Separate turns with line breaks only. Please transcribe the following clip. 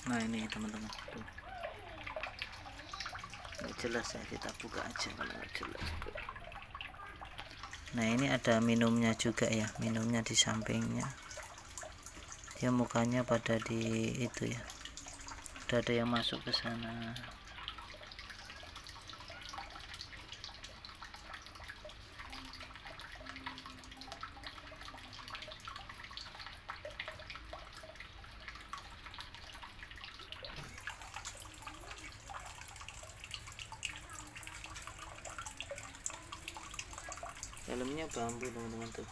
Nah ini teman-teman tuh, nggak jelas ya, kita buka aja kalau nggak jelas. Nah ini ada minumnya juga ya, minumnya di sampingnya. Dia mukanya pada di itu ya, udah ada yang masuk ke sana. Dalamnya bambu teman-teman tuh.